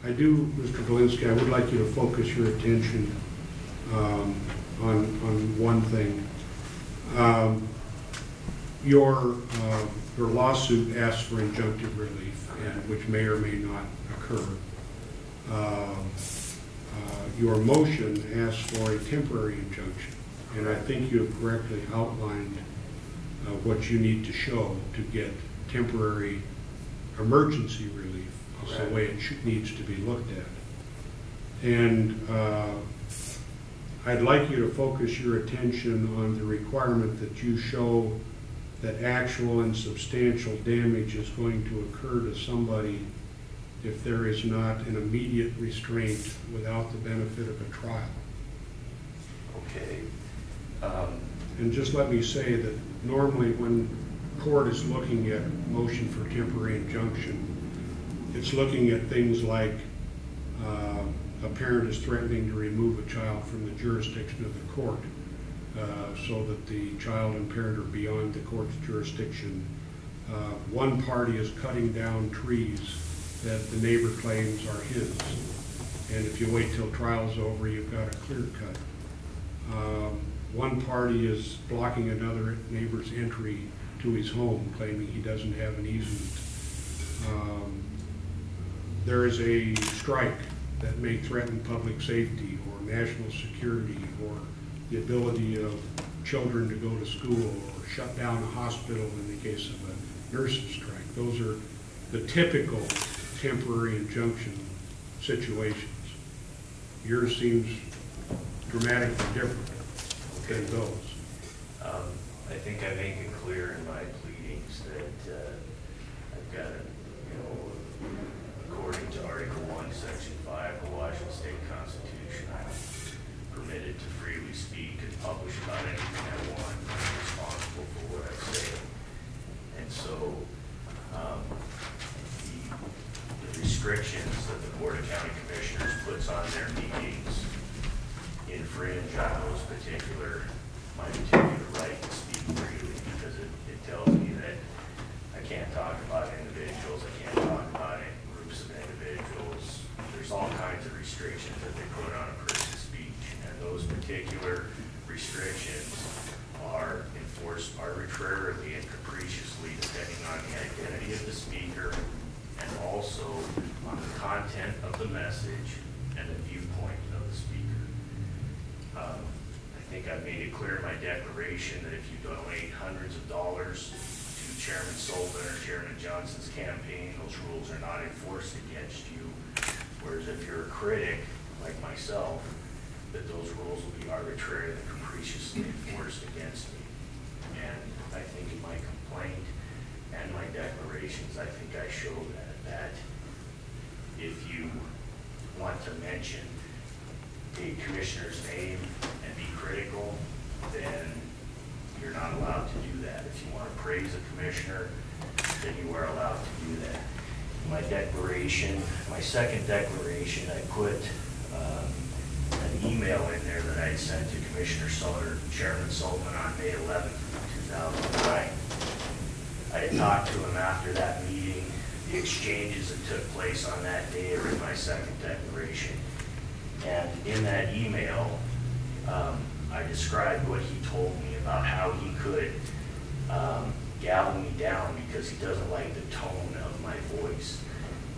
I do, Mr. Belenski, I would like you to focus your attention on one thing. Your lawsuit asks for injunctive relief, and which may or may not occur. Your motion asks for a temporary injunction, and I think you have correctly outlined what you need to show to get temporary emergency relief. That's the way it needs to be looked at. And I'd like you to focus your attention on the requirement that you show that actual and substantial damage is going to occur to somebody if there is not an immediate restraint without the benefit of a trial. Okay. And just let me say that normally when court is looking at motion for temporary injunction, it's looking at things like a parent is threatening to remove a child from the jurisdiction of the court so that the child and parent are beyond the court's jurisdiction. One party is cutting down trees that the neighbor claims are his. And if you wait till trial's over, you've got a clear cut. One party is blocking another neighbor's entry to his home, claiming he doesn't have an easement. There is a strike that may threaten public safety or national security or the ability of children to go to school or shut down a hospital in the case of a nurse's strike. Those are the typical temporary injunction situations. Yours seems dramatically different than those. I think I make it clear in my pleadings that I've got, according to Article 1, Section 5 of the Washington State Constitution, I'm permitted to freely speak and publish about anything I want. I'm responsible for what I say. And so the restrictions that the Board of County Commissioners puts on their meetings infringe on my particular right to speak freely, because it tells me that I can't talk about individuals, I can't talk about groups of individuals. There's all kinds of restrictions that they put on a person's speech, and those particular restrictions are enforced arbitrarily and capriciously depending on the identity of the speaker and also on the content of the message and the viewpoint of the speaker. I think I've made it clear in my declaration that if you donate hundreds of dollars to Chairman Sullivan or Chairman Johnson's campaign, those rules are not enforced against you. Whereas if you're a critic, like myself, that those rules will be arbitrarily and capriciously enforced against me. And I think in my complaint and my declarations, I think I show that if you want to mention a commissioner's name and be critical, then you're not allowed to do that. If you want to praise a commissioner, then you are allowed to do that. In my declaration, my second declaration, I put an email in there that I had sent to Chairman Sullivan on May 11th, 2009. I had talked to him after that meeting. The exchanges that took place on that day are in my second declaration. And in that email, I described what he told me about how he could gavel me down because he doesn't like the tone of my voice.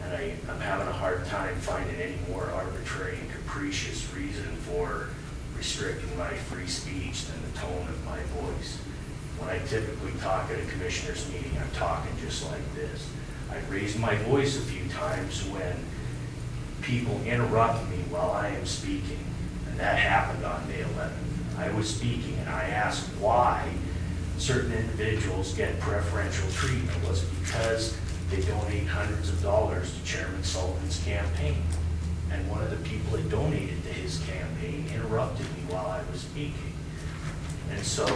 And I'm having a hard time finding any more arbitrary and capricious reason for restricting my free speech than the tone of my voice. When I typically talk at a commissioner's meeting, I'm talking just like this. I raised my voice a few times when people interrupt me while I am speaking, and that happened on May 11th. I was speaking and I asked why certain individuals get preferential treatment. Was it because they donate hundreds of dollars to Chairman Sullivan's campaign? And one of the people that donated to his campaign interrupted me while I was speaking. And so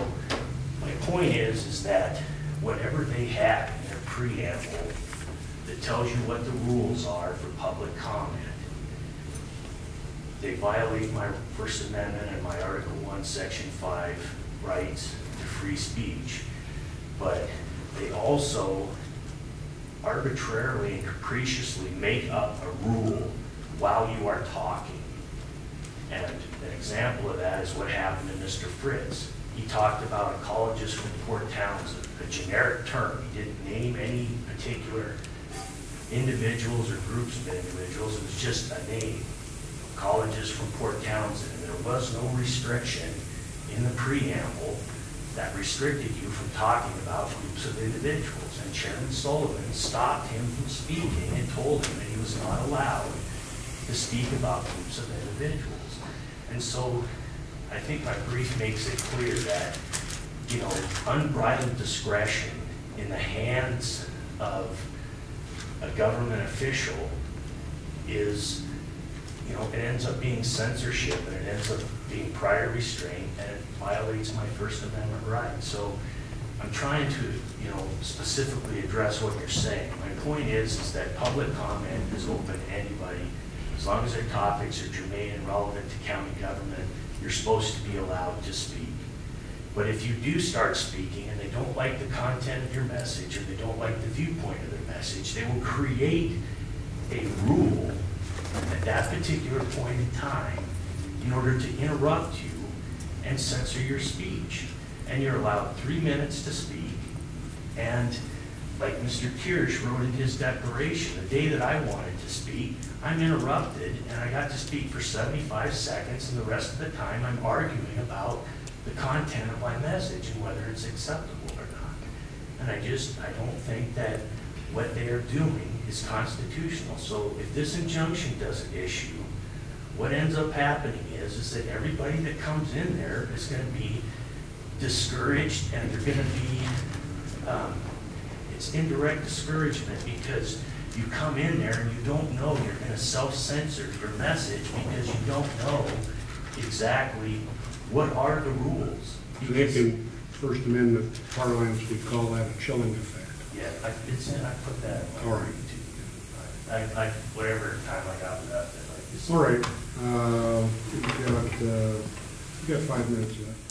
my point is that whatever they have in their preamble that tells you what the rules are for public comment, they violate my First Amendment and my Article 1, Section 5 rights to free speech, but they also arbitrarily and capriciously make up a rule while you are talking. And an example of that is what happened to Mr. Fritz. He talked about colleges from Port Townsend, a generic term. He didn't name any particular individuals or groups of individuals. It was just a name. Colleges from Port Townsend. And there was no restriction in the preamble that restricted you from talking about groups of individuals. And Chairman Sullivan stopped him from speaking and told him that he was not allowed to speak about groups of individuals. And so I think my brief makes it clear that, you know, unbridled discretion in the hands of a government official is, you know, it ends up being censorship, and it ends up being prior restraint, and it violates my First Amendment right. So I'm trying to, you know, specifically address what you're saying. My point is that public comment is open to anybody. As long as their topics are germane and relevant to county government, you're supposed to be allowed to speak. But if you do start speaking and they don't like the content of your message, or they don't like the viewpoint of their message, they will create a rule at that particular point in time in order to interrupt you and censor your speech. And you're allowed 3 minutes to speak. And like Mr. Kirsch wrote in his declaration, the day that I wanted to speak, I'm interrupted, and I got to speak for 75 seconds, and the rest of the time I'm arguing about the content of my message and whether it's acceptable or not. And I don't think that what they are doing is constitutional. So if this injunction doesn't issue, what ends up happening is that everybody that comes in there is going to be discouraged, and they're going to be, it's indirect discouragement, because you come in there and you don't know, you're going to self-censor your message because you don't know exactly what are the rules. I think in First Amendment parlance, we call that a chilling effect. Yeah, I put that in my all right. I whatever time I got left. All right. We've got 5 minutes left.